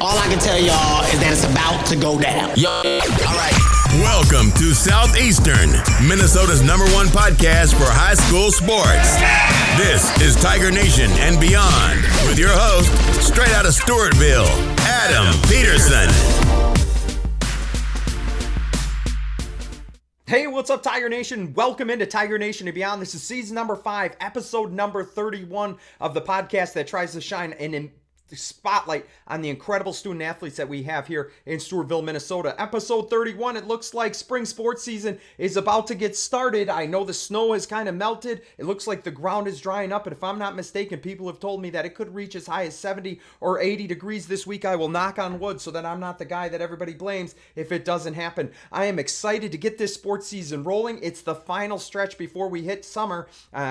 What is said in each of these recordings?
All I can tell y'all is that it's about to go down. All right. Welcome to Southeastern, Minnesota's #1 podcast for high school sports. This is Tiger Nation and Beyond with your host, straight out of Stewartville, Adam Peterson. Hey, what's up, Tiger Nation? Welcome into Tiger Nation and Beyond. This is season number 5, episode number 31 of the podcast that tries to shine an spotlight on the incredible student athletes that we have here in Stewartville, Minnesota. Episode 31, it looks like spring sports season is about to get started. I know the snow has kind of melted. It looks like the ground is drying up, and if I'm not mistaken, people have told me that it could reach as high as 70 or 80 degrees this week. I will knock on wood so that I'm not the guy that everybody blames if it doesn't happen. I am excited to get this sports season rolling. It's the final stretch before we hit summer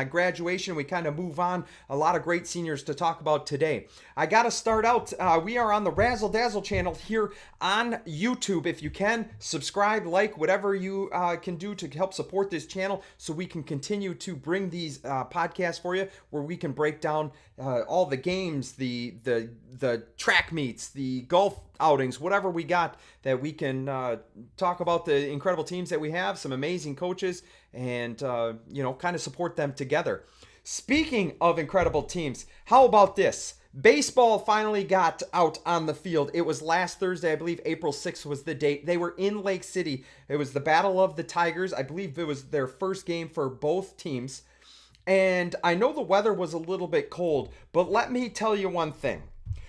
graduation. We kind of move on. A lot of great seniors to talk about today. I got to start out. We are on the Razzle Dazzle channel here on YouTube. If you can, subscribe, like, whatever you can do to help support this channel so we can continue to bring these podcasts for you, where we can break down all the games, the track meets, the golf outings, whatever we got, that we can talk about the incredible teams that we have, some amazing coaches, and kind of support them together. Speaking of incredible teams, how about this? Baseball finally got out on the field. It was last Thursday, I believe April 6th was the date. They were in Lake City. It was the Battle of the Tigers. I believe it was their first game for both teams. And I know the weather was a little bit cold, but let me tell you one thing.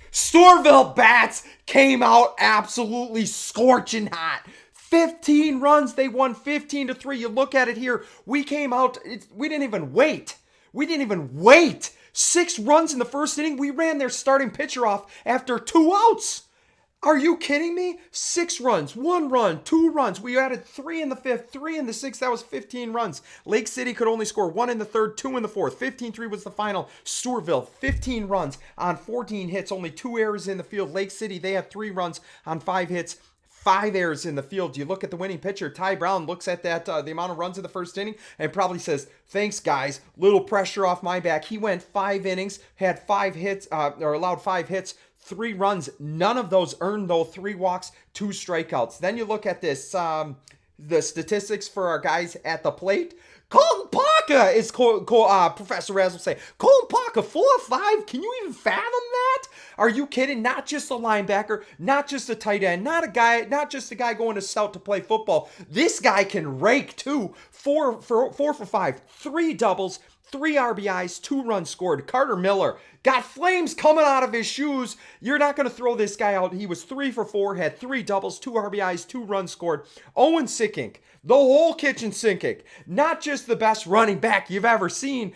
Stewartville Bats came out absolutely scorching hot. 15 runs. They won 15-3. You look at it here. We came out. We didn't even wait. 6 runs in the first inning. We ran their starting pitcher off after 2 outs. Are you kidding me? 6 runs, 1 run, 2 runs. We added 3 in the 5th, 3 in the 6th. That was 15 runs. Lake City could only score 1 in the 3rd, 2 in the 4th. 15-3 was the final. Stewartville, 15 runs on 14 hits, only 2 errors in the field. Lake City, they had 3 runs on 5 hits. 5 errors in the field. You look at the winning pitcher, Ty Brown, looks at that the amount of runs in the first inning and probably says, thanks guys, little pressure off my back. He went 5 innings, had 5 hits, or allowed 5 hits, 3 runs. None of those earned, though. 3 walks, 2 strikeouts. Then you look at this, the statistics for our guys at the plate. Colton Parker is Professor Raz will say. Colton Parker, 4-5. Can you even fathom that? Are you kidding? Not just a linebacker, not just a tight end, not just a guy going to scout to play football. This guy can rake too. 4 for 5, 3 doubles, 3 RBIs, 2 runs scored. Carter Miller got flames coming out of his shoes. You're not going to throw this guy out. He was 3 for 4, had 3 doubles, 2 RBIs, 2 runs scored. Owen Sickink, the whole kitchen sinking. Not just the best running back you've ever seen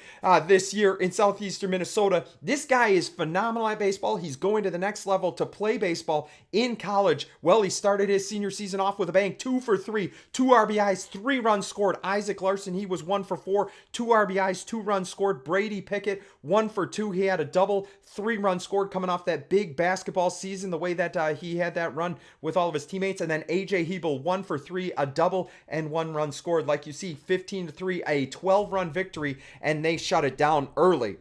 this year in southeastern Minnesota. This guy is phenomenal at baseball. He's going to the next level to play baseball in college. Well, he started his senior season off with a bang. 2 for 3, 2 RBIs, 3 runs scored. Isaac Larson, he was 1 for 4, 2 RBIs, 2 runs scored. Brady Pickett, 1 for 2. He had a double, 3 runs scored coming off that big basketball season, the way that he had that run with all of his teammates. And then AJ Hebel, 1 for 3, a double, and 1 run scored. Like you see, 15-3, a 12-run victory, and they shut it down early.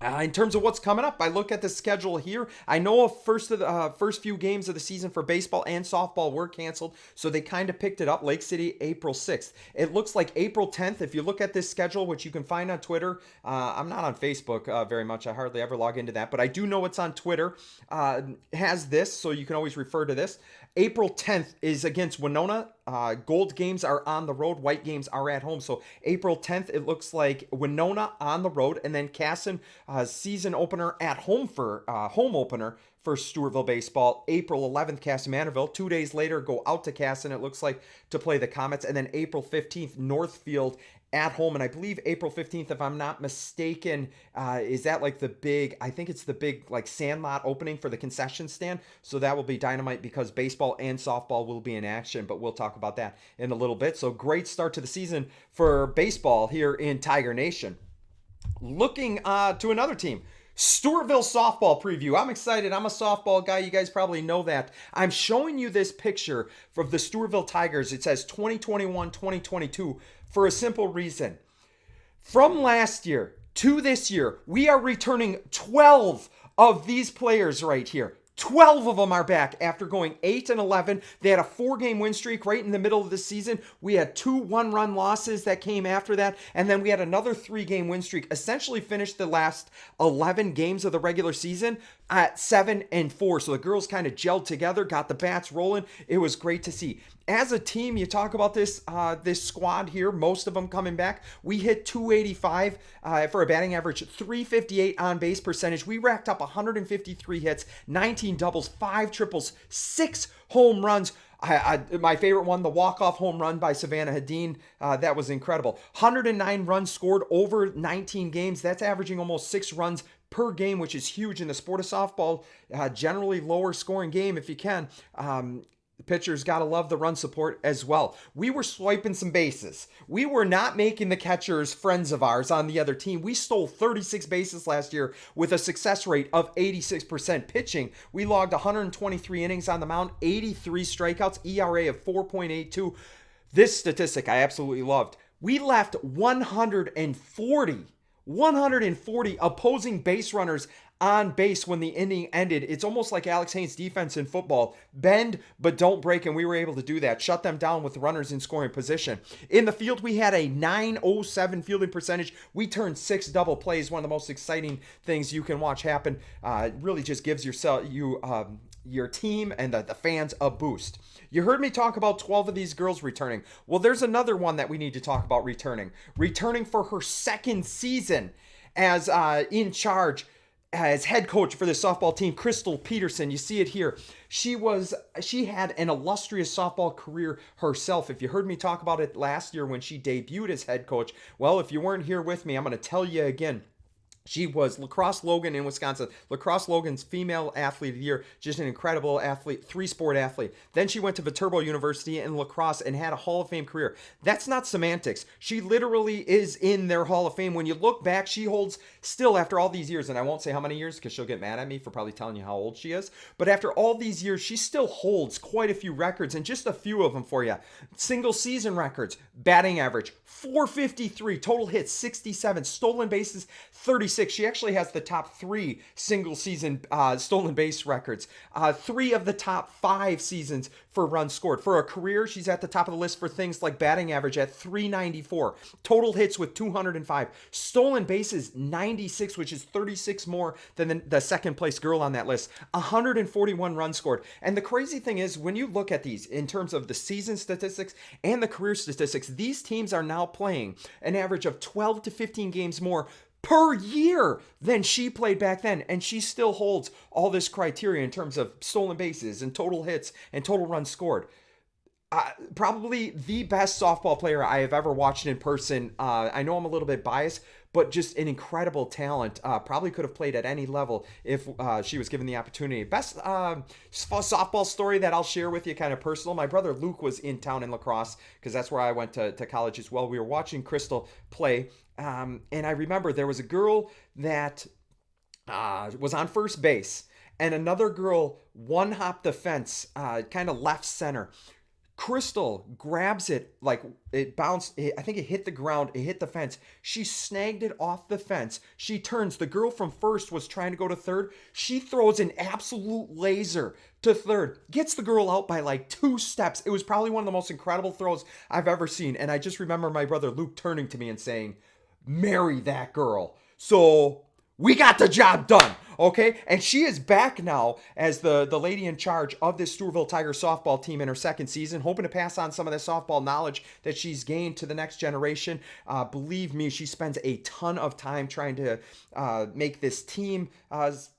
In terms of what's coming up, I look at the schedule here. I know first few games of the season for baseball and softball were canceled, so they kind of picked it up. Lake City, April 6th. It looks like April 10th, if you look at this schedule, which you can find on Twitter. I'm not on Facebook very much. I hardly ever log into that, but I do know it's on Twitter. Has this, so you can always refer to this. April 10th is against Winona. Gold games are on the road. White games are at home. So April 10th, it looks like Winona on the road, and then Casson season opener at home for home opener for Stewartville baseball. April 11th, Casson Manorville. 2 days later, go out to Casson, it looks like, to play the Comets. And then April 15th, Northfield at home. And I believe April 15th, if I'm not mistaken, is that like the big, I think it's the big like sandlot opening for the concession stand. So that will be dynamite because baseball and softball will be in action, but we'll talk about that in a little bit. So great start to the season for baseball here in Tiger Nation. Looking to another team, Stewartville softball preview. I'm excited. I'm a softball guy. You guys probably know that. I'm showing you this picture of the Stewartville Tigers. It says 2021-2022 for a simple reason. From last year to this year, we are returning 12 of these players right here. 12 of them are back after going 8-11. They had a 4-game win streak right in the middle of the season. We had 2 one-run losses that came after that, and then we had another 3-game win streak. Essentially finished the last 11 games of the regular season at 7-4. So the girls kind of gelled together, got the bats rolling. It was great to see. As a team, you talk about this squad here, most of them coming back. We hit 285 for a batting average, 358 on base percentage. We racked up 153 hits, 19 doubles, 5 triples, 6 home runs. My favorite one, the walk-off home run by Savannah Hadeen, that was incredible. 109 runs scored over 19 games. That's averaging almost 6 runs per game, which is huge in the sport of softball. Generally lower scoring game if you can. The pitchers got to love the run support as well. We were swiping some bases. We were not making the catchers friends of ours on the other team. We stole 36 bases last year with a success rate of 86%. Pitching, we logged 123 innings on the mound, 83 strikeouts, ERA of 4.82. This statistic I absolutely loved. We left 140 opposing base runners on base when the inning ended. It's almost like Alex Haynes' defense in football. Bend, but don't break, and we were able to do that. Shut them down with runners in scoring position. In the field, we had a .907 fielding percentage. We turned 6 double plays, one of the most exciting things you can watch happen. It really just gives your team and the fans a boost. You heard me talk about 12 of these girls returning. Well, there's another one that we need to talk about returning. Returning for her second season as in charge as head coach for the softball team, Crystal Peterson. You see it here. She had an illustrious softball career herself. If you heard me talk about it last year when she debuted as head coach, well, if you weren't here with me, I'm going to tell you again. She was Lacrosse Logan in Wisconsin. Lacrosse Logan's female athlete of the year. Just an incredible athlete, 3-sport athlete. Then she went to Viterbo University in lacrosse and had a Hall of Fame career. That's not semantics. She literally is in their Hall of Fame. When you look back, she holds still after all these years, and I won't say how many years because she'll get mad at me for probably telling you how old she is. But after all these years, she still holds quite a few records, and just a few of them for you. Single season records, batting average, 453, total hits, 67, stolen bases, 36. She actually has the top 3 single season stolen base records. 3 of the top 5 seasons for runs scored. For a career, she's at the top of the list for things like batting average at 394. Total hits with 205. Stolen bases, 96, which is 36 more than the second place girl on that list. 141 runs scored. And the crazy thing is, when you look at these in terms of the season statistics and the career statistics, these teams are now playing an average of 12 to 15 games more per year than she played back then, and she still holds all this criteria in terms of stolen bases and total hits and total runs scored. Probably the best softball player I have ever watched in person. I know I'm a little bit biased, but just an incredible talent. Probably could have played at any level if she was given the opportunity. Best softball story that I'll share with you, kind of personal. My brother Luke was in town in lacrosse because that's where I went to college as well. We were watching Crystal play. And I remember there was a girl that was on first base, and another girl one-hopped the fence, kind of left center. Crystal grabs it, like it bounced. I think it hit the ground. It hit the fence. She snagged it off the fence. She turns. The girl from first was trying to go to third. She throws an absolute laser to third. Gets the girl out by like 2 steps. It was probably one of the most incredible throws I've ever seen. And I just remember my brother Luke turning to me and saying, "Marry that girl." So we got the job done, okay? And she is back now as the lady in charge of this Steuarville Tiger softball team in her second season, hoping to pass on some of the softball knowledge that she's gained to the next generation. Believe me, she spends a ton of time trying to make this team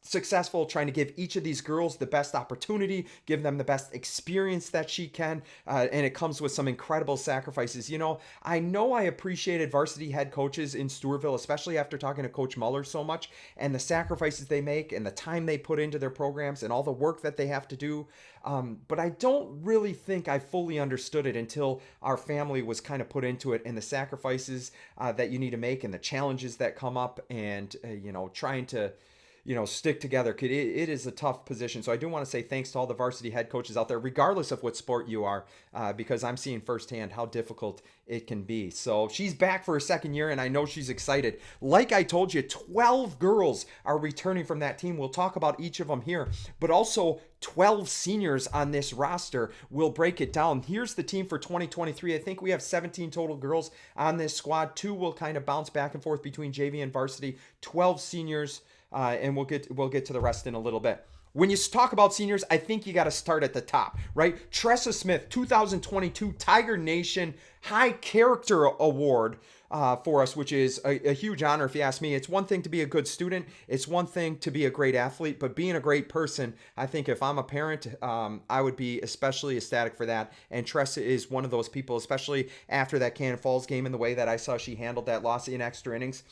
successful, trying to give each of these girls the best opportunity, give them the best experience that she can, and it comes with some incredible sacrifices. You know I appreciated varsity head coaches in Steuarville, especially after talking to Coach Muller so much, and the sacrifices they make and the time they put into their programs and all the work that they have to do. But I don't really think I fully understood it until our family was kind of put into it, and the sacrifices that you need to make and the challenges that come up, and trying to stick together. It is a tough position. So I do want to say thanks to all the varsity head coaches out there, regardless of what sport you are, because I'm seeing firsthand how difficult it can be. So she's back for her second year, and I know she's excited. Like I told you, 12 girls are returning from that team. We'll talk about each of them here, but also 12 seniors on this roster. We'll break it down. Here's the team for 2023. I think we have 17 total girls on this squad. 2 will kind of bounce back and forth between JV and varsity. 12 seniors, and we'll get to the rest in a little bit. When you talk about seniors, I think you got to start at the top, right? Tressa Smith, 2022 Tiger Nation High Character Award for us, which is a huge honor if you ask me. It's one thing to be a good student. It's one thing to be a great athlete, but being a great person, I think if I'm a parent, I would be especially ecstatic for that. And Tressa is one of those people, especially after that Cannon Falls game and the way that I saw she handled that loss in extra innings.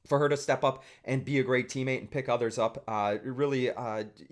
For her to step up and be a great teammate and pick others up, really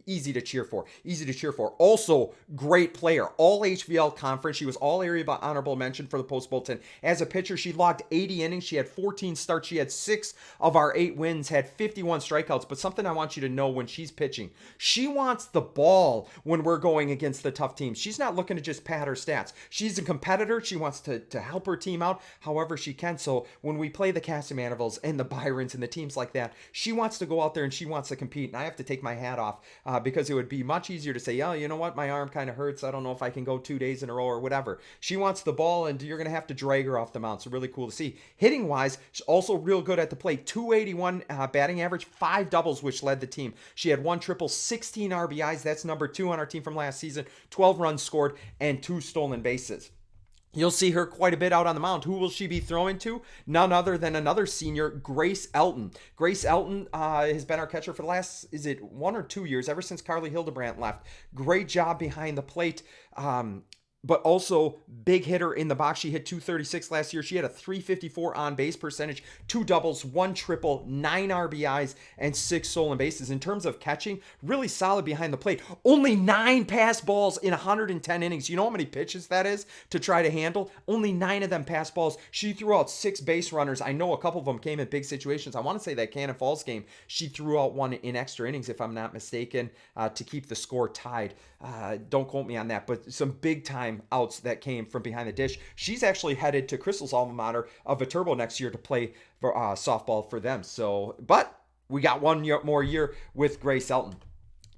easy to cheer for. Easy to cheer for. Also, great player. All HVL conference. She was all area honorable mention for the Post Bulletin. As a pitcher, she logged 80 innings. She had 14 starts. She had 6 of our 8 wins, had 51 strikeouts. But something I want you to know when she's pitching, she wants the ball when we're going against the tough teams. She's not looking to just pad her stats. She's a competitor. She wants to help her team out however she can. So when we play the Casamanivilles and the Byrons and the teams like that, she wants to go out there and she wants to compete. And I have to take my hat off because it would be much easier to say, oh, you know what, my arm kind of hurts. I don't know if I can go 2 days in a row or whatever. She wants the ball, and you're going to have to drag her off the mound. So really cool to see. Hitting wise, she's also real good at the plate. 281 batting average, 5 doubles, which led the team. She had 1 triple, 16 RBIs. That's number 2 on our team from last season. 12 runs scored and 2 stolen bases. You'll see her quite a bit out on the mound. Who will she be throwing to? None other than another senior, Grace Elton. Grace Elton has been our catcher for the last, 1 or 2 years, ever since Carly Hildebrandt left. Great job behind the plate. But also big hitter in the box. She hit 236 last year. She had a 354 on base percentage, 2 doubles, 1 triple, 9 RBIs, and 6 stolen bases. In terms of catching, really solid behind the plate. Only 9 pass balls in 110 innings. You know how many pitches that is to try to handle? Only 9 of them pass balls. She threw out 6 base runners. I know a couple of them came in big situations. I want to say that Cannon Falls game, she threw out 1 in extra innings, if I'm not mistaken, to keep the score tied. Don't quote me on that, but some big time outs that came from behind the dish. She's actually headed to Crystal's alma mater of Viterbo next year to play for softball for them. So, but we got 1 more year with Grace Elton.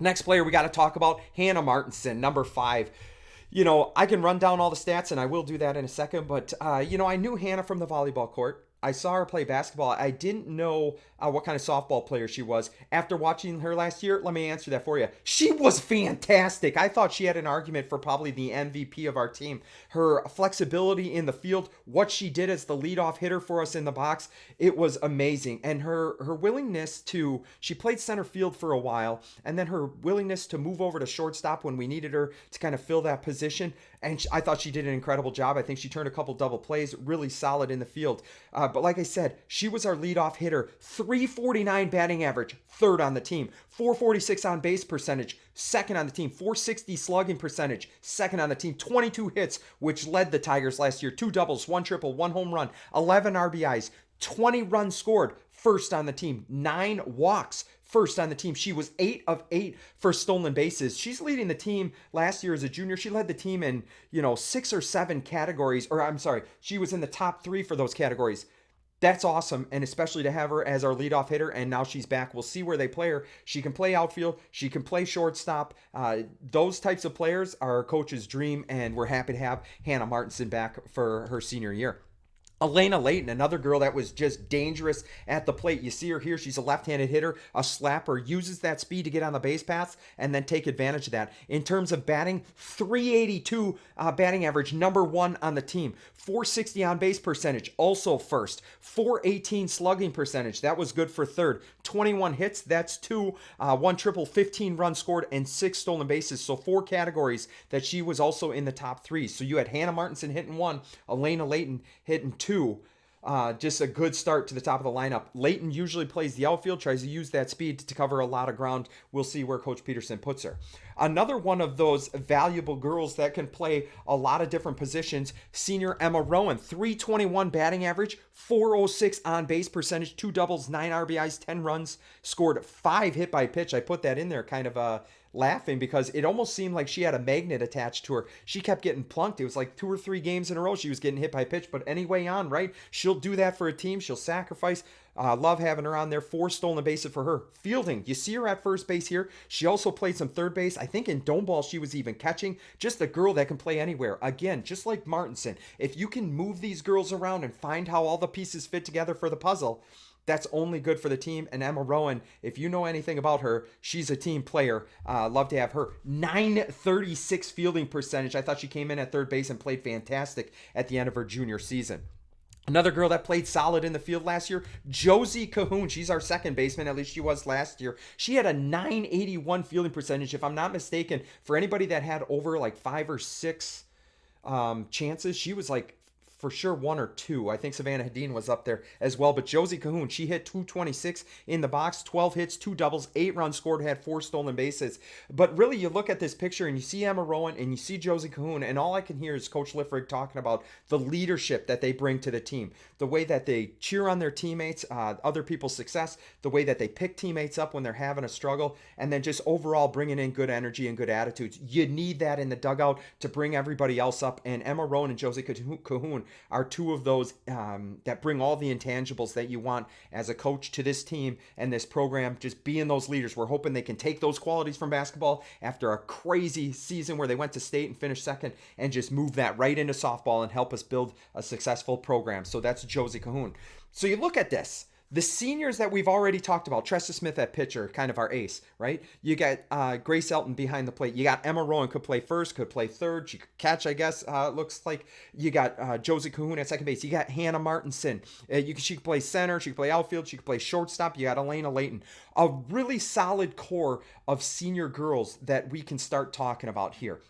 Next player we got to talk about, Hannah Martinson, number 5. I can run down all the stats, and I will do that in a second, but, I knew Hannah from the volleyball court. I saw her play basketball. I didn't know what kind of softball player she was. After watching her last year, let me answer that for you. She was fantastic. I thought she had an argument for probably the MVP of our team. Her flexibility in the field, what she did as the leadoff hitter for us in the box, it was amazing. And her willingness she played center field for a while, and then her willingness to move over to shortstop when we needed her to kind of fill that position. And I thought she did an incredible job. I think she turned a couple double plays, really solid in the field. But like I said, she was our leadoff hitter. 349 batting average, 3rd on the team. 446 on base percentage, 2nd on the team. 460 slugging percentage, 2nd on the team. 22 hits, which led the Tigers last year. 2 doubles, 1 triple, 1 home run, 11 RBIs, 20 runs scored, 1st on the team. 9 walks, 1st on the team. She was 8 of 8 for stolen bases. She's leading the team last year as a junior. She led the team in, 6 or 7 categories, or I'm sorry, she was in the top 3 for those categories. That's awesome, and especially to have her as our leadoff hitter, and now she's back. We'll see where they play her. She can play outfield. She can play shortstop. Those types of players are our coach's dream, and we're happy to have Hannah Martinson back for her senior year. Elena Layton, another girl that was just dangerous at the plate. You see her here. She's a left-handed hitter, a slapper, uses that speed to get on the base paths and then take advantage of that. In terms of batting, 382 batting average, number 1 on the team. 460 on base percentage, also 1st. 418 slugging percentage, that was good for 3rd. 21 hits, that's 2. 1 triple, 15 runs scored, and 6 stolen bases. So 4 categories that she was also in the top 3. So you had Hannah Martinson hitting 1, Elena Layton hitting 2. Just a good start to the top of the lineup. Leighton usually plays the outfield, tries to use that speed to cover a lot of ground. We'll see where Coach Peterson puts her. Another one of those valuable girls that can play a lot of different positions, senior Emma Rowan, 321 batting average, 406 on base percentage, 2 doubles, 9 RBIs, 10 runs, scored 5 hit by pitch. I put that in there kind of laughing because it almost seemed like she had a magnet attached to her. She kept getting plunked. It was like 2 or 3 games in a row she was getting hit by pitch, but anyway on, right? She'll do that for a team. She'll sacrifice. Love having her on there. 4 stolen bases for her. Fielding, you see her at first base here. She also played some third base. I think in dome ball she was even catching. Just a girl that can play anywhere. Again, just like Martinson, if you can move these girls around and find how all the pieces fit together for the puzzle, that's only good for the team. And Emma Rowan, if you know anything about her, she's a team player. Love to have her. 936 fielding percentage. I thought she came in at third base and played fantastic at the end of her junior season. Another girl that played solid in the field last year, Josie Cahoon. She's our second baseman, at least she was last year. She had a 981 fielding percentage, if I'm not mistaken. For anybody that had over like 5 or 6 chances, she was like for sure 1 or 2. I think Savannah Hedin was up there as well. But Josie Cahoon, she hit 226 in the box, 12 hits, 2 doubles, 8 runs scored, had 4 stolen bases. But really, you look at this picture and you see Emma Rowan and you see Josie Cahoon, and all I can hear is Coach Liffrig talking about the leadership that they bring to the team, the way that they cheer on their teammates, other people's success, the way that they pick teammates up when they're having a struggle, and then just overall bringing in good energy and good attitudes. You need that in the dugout to bring everybody else up, and Emma Rowan and Josie Cahoon are 2 of those that bring all the intangibles that you want as a coach to this team and this program, just being those leaders. We're hoping they can take those qualities from basketball after a crazy season where they went to state and finished second, and just move that right into softball and help us build a successful program. So that's Josie Cahoon. So you look at this. The seniors that we've already talked about, Tressa Smith at pitcher, kind of our ace, right? You got Grace Elton behind the plate. You got Emma Rowan, could play first, could play third. She could catch, I guess, it looks like. You got Josie Cahoon at second base. You got Hannah Martinson. She could play center. She could play outfield. She could play shortstop. You got Elena Layton. A really solid core of senior girls that we can start talking about here.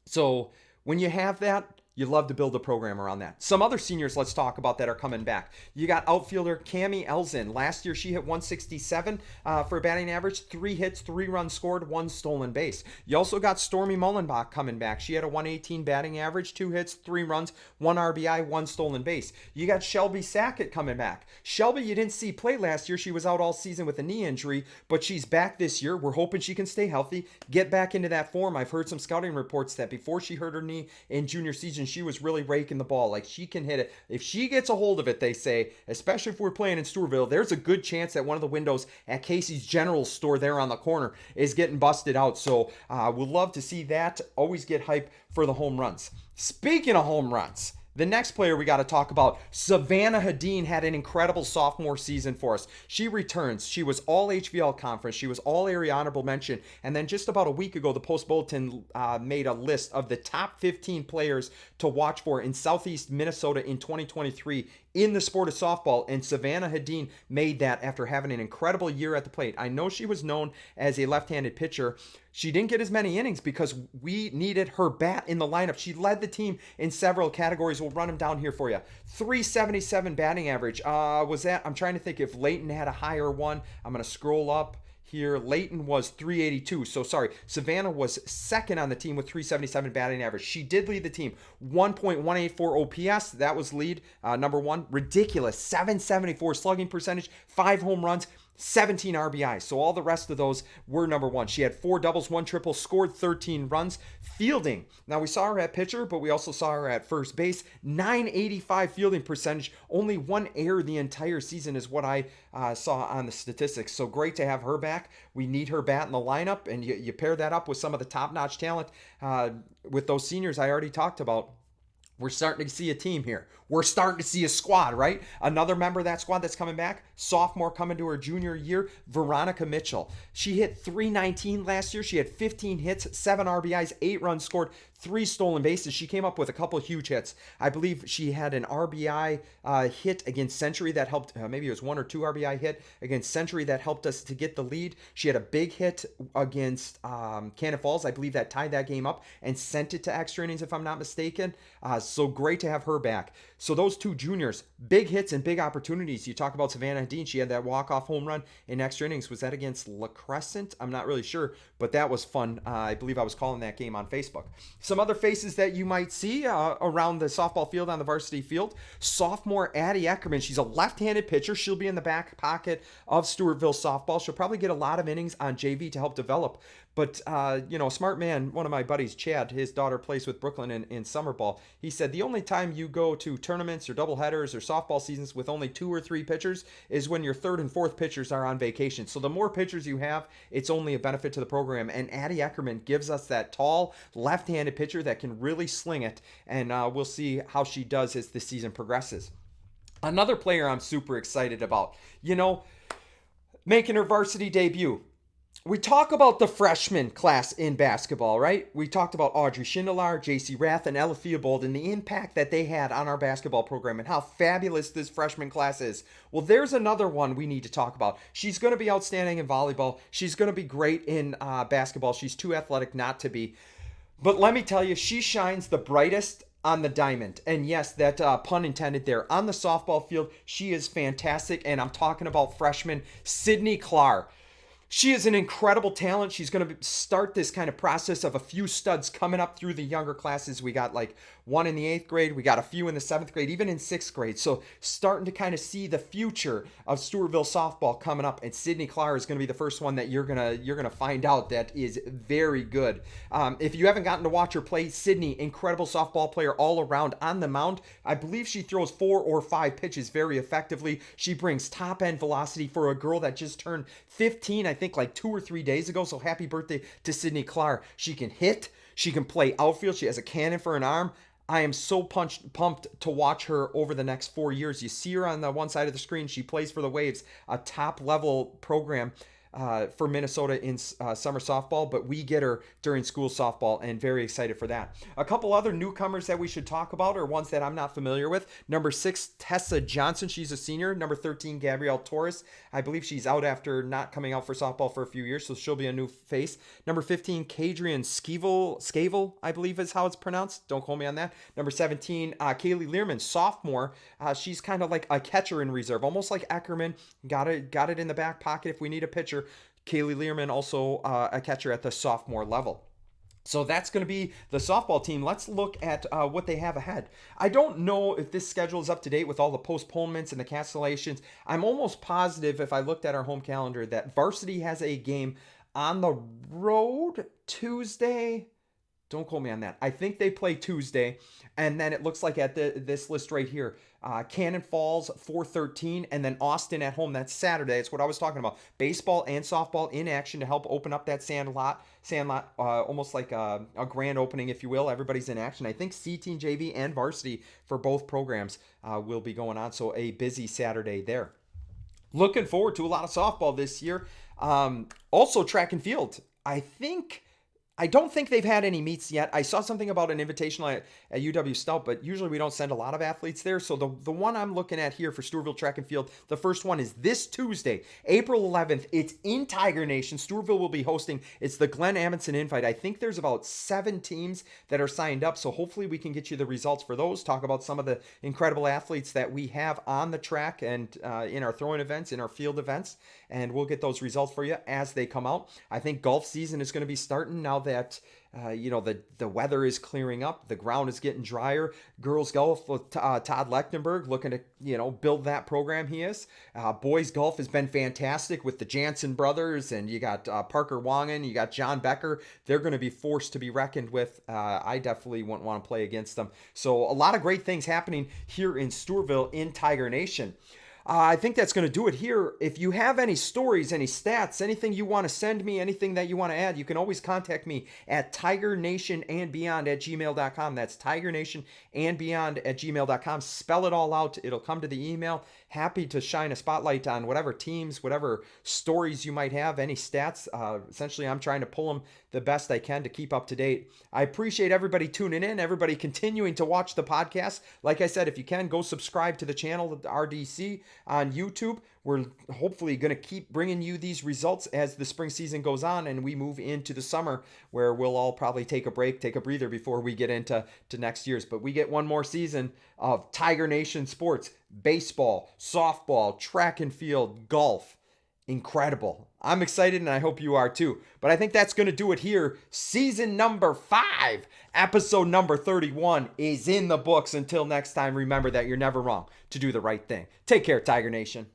So when you have that, you love to build a program around that. Some other seniors let's talk about that are coming back. You got outfielder Cammie Elzin. Last year she hit 167 for a batting average, 3 hits, 3 runs scored, 1 stolen base. You also got Stormy Mullenbach coming back. She had a 118 batting average, 2 hits, 3 runs, 1 RBI, 1 stolen base. You got Shelby Sackett coming back. Shelby you didn't see play last year. She was out all season with a knee injury, but she's back this year. We're hoping she can stay healthy, get back into that form. I've heard some scouting reports that before she hurt her knee in junior season, she was really raking the ball. Like, she can hit it. If she gets a hold of it, they say, especially if we're playing in Stewartville, there's a good chance that one of the windows at Casey's General Store there on the corner is getting busted out. So we'll love to see that. Always get hype for the home runs. Speaking of home runs, the next player we got to talk about, Savannah Hedin, had an incredible sophomore season for us. She returns. She was all HVL conference. She was all area honorable mention. And then just about a week ago, the Post Bulletin made a list of the top 15 players to watch for in Southeast Minnesota in 2023 in the sport of softball, and Savannah Hedin made that after having an incredible year at the plate. I know she was known as a left-handed pitcher. She didn't get as many innings because we needed her bat in the lineup. She led the team in several categories. We'll run them down here for you. 377 batting average. Was that? I'm trying to think if Layton had a higher one. I'm going to scroll up here. Layton was 382. So sorry, Savannah was second on the team with 377 batting average. She did lead the team. 1.184 OPS. That was lead number 1. Ridiculous. 774 slugging percentage. 5 home runs. 17 RBIs. So all the rest of those were number 1. She had 4 doubles, 1 triple, scored 13 runs. Fielding. Now we saw her at pitcher, but we also saw her at first base. 985 fielding percentage. Only 1 error the entire season is what I saw on the statistics. So great to have her back. We need her bat in the lineup, and you pair that up with some of the top-notch talent with those seniors I already talked about. We're starting to see a team here. We're starting to see a squad, right? Another member of that squad that's coming back, sophomore coming to her junior year, Veronica Mitchell. She hit 319 last year. She had 15 hits, 7 RBIs, 8 runs scored, 3 stolen bases. She came up with a couple of huge hits. I believe she had an RBI hit against Century that helped, maybe it was 1 or 2 RBI hit against Century that helped us to get the lead. She had a big hit against Cannon Falls. I believe that tied that game up and sent it to extra innings if I'm not mistaken. So great to have her back. So those two juniors, big hits and big opportunities. You talk about Savannah Dean. She had that walk-off home run in extra innings. Was that against La Crescent? I'm not really sure, but that was fun. I believe I was calling that game on Facebook. Some other faces that you might see around the softball field on the varsity field. Sophomore Addie Eckerman. She's a left-handed pitcher. She'll be in the back pocket of Stewartville softball. She'll probably get a lot of innings on JV to help develop. But, a smart man, one of my buddies, Chad, his daughter plays with Brooklyn in summer ball. He said the only time you go to tournaments or doubleheaders or softball seasons with only 2 or 3 pitchers is when your 3rd and 4th pitchers are on vacation. So the more pitchers you have, it's only a benefit to the program. And Addie Eckerman gives us that tall, left-handed pitcher that can really sling it. And we'll see how she does as the season progresses. Another player I'm super excited about, making her varsity debut. We talk about the freshman class in basketball, right? We talked about Audrey Schindler, JC Rath, and Ella Theobald and the impact that they had on our basketball program and how fabulous this freshman class is. Well, there's another one we need to talk about. She's going to be outstanding in volleyball. She's going to be great in basketball. She's too athletic not to be. But let me tell you, she shines the brightest on the diamond. And yes, that pun intended there. On the softball field, she is fantastic. And I'm talking about freshman Sydney Clark. She is an incredible talent. She's going to start this kind of process of a few studs coming up through the younger classes. We got like one in the 8th grade. We got a few in the 7th grade, even in 6th grade. So starting to kind of see the future of Stewartville softball coming up. And Sydney Clark is going to be the first one that you're gonna find out that is very good. If you haven't gotten to watch her play, Sydney, incredible softball player all around on the mound. I believe she throws 4 or 5 pitches very effectively. She brings top end velocity for a girl that just turned 15, I think like 2 or 3 days ago. So happy birthday to Sydney Clark. She can hit. She can play outfield. She has a cannon for an arm. I am so pumped to watch her over the next 4 years. You see her on the one side of the screen. She plays for the Waves, a top level program for Minnesota in summer softball, but we get her during school softball and very excited for that. A couple other newcomers that we should talk about are ones that I'm not familiar with. Number 6, Tessa Johnson. She's a senior. Number 13, Gabrielle Torres. I believe she's out after not coming out for softball for a few years, so she'll be a new face. Number 15, Kadrian Scavel, I believe is how it's pronounced. Don't quote me on that. Number 17, Kaylee Learman, sophomore. She's kind of like a catcher in reserve, almost like Eckerman. Got it in the back pocket if we need a pitcher. Kaylee Learman, also a catcher at the sophomore level. So that's going to be the softball team. Let's look at what they have ahead. I don't know if this schedule is up to date with all the postponements and the cancellations. I'm almost positive if I looked at our home calendar that varsity has a game on the road Tuesday. Don't quote me on that. I think they play Tuesday. And then it looks like at this list right here, Cannon Falls 4:13, and then Austin at home. That's Saturday. It's what I was talking about. Baseball and softball in action to help open up that sand lot, almost like a grand opening, if you will. Everybody's in action. I think C-Team, JV, and varsity for both programs will be going on. So a busy Saturday there. Looking forward to a lot of softball this year. Also track and field. I don't think they've had any meets yet. I saw something about an invitational at UW Stout, but usually we don't send a lot of athletes there. So the one I'm looking at here for Stewartville Track and Field, the first one is this Tuesday, April 11th. It's in Tiger Nation. Stewartville will be hosting. It's the Glenn Amundsen Invite. I think there's about 7 teams that are signed up. So hopefully we can get you the results for those. Talk about some of the incredible athletes that we have on the track and in our throwing events, in our field events. And we'll get those results for you as they come out. I think golf season is going to be starting now that the weather is clearing up, the ground is getting drier. Girls golf with Todd Lechtenberg looking to build that program. He is. Boys golf has been fantastic with the Jansen brothers, and you got Parker Wangen, you got John Becker. They're going to be forced to be reckoned with. I definitely wouldn't want to play against them. So a lot of great things happening here in Stewartville in Tiger Nation. I think that's going to do it here. If you have any stories, any stats, anything you want to send me, anything that you want to add, you can always contact me at tigernationandbeyond@gmail.com. That's tigernationandbeyond@gmail.com. Spell it all out. It'll come to the email. Happy to shine a spotlight on whatever teams, whatever stories you might have, any stats. Essentially, I'm trying to pull them the best I can to keep up to date. I appreciate everybody tuning in, everybody continuing to watch the podcast. Like I said, if you can, go subscribe to the channel, the RDC on YouTube. We're hopefully going to keep bringing you these results as the spring season goes on and we move into the summer, where we'll all probably take a break, take a breather before we get into next year's. But we get one more season of Tiger Nation sports: baseball, softball, track and field, golf. Incredible. I'm excited and I hope you are too. But I think that's going to do it here. Season number 5, episode number 31 is in the books. Until next time, remember that you're never wrong to do the right thing. Take care, Tiger Nation.